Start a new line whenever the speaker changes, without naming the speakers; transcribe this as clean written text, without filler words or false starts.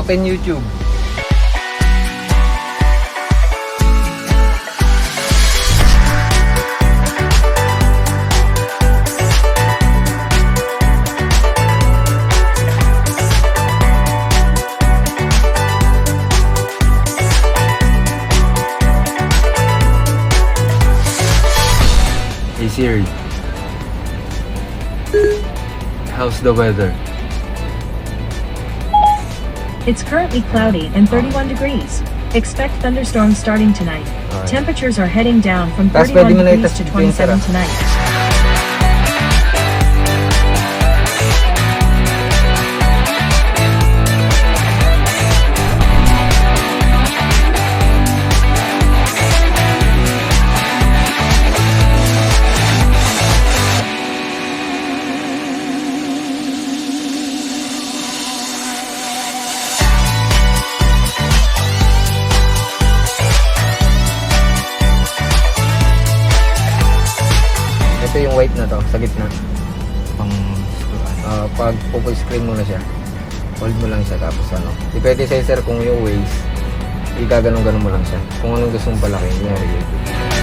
Open YouTube. Hey Siri, how's the weather?
It's currently cloudy and 31 degrees. Expect thunderstorms starting tonight.
Alright.
Temperatures are heading down from
Tapos
31
pwede mo na
degrees
itas
to
yung printer,
27 tonight.
Ito yung white na to, sa gitna. Pag full screen mo na siya, hold mo lang siya tapos ano. Depende sa sir kung yung ways, igaganong-ganon mo lang siya. Kung anong gusto mong palaki, yung YouTube.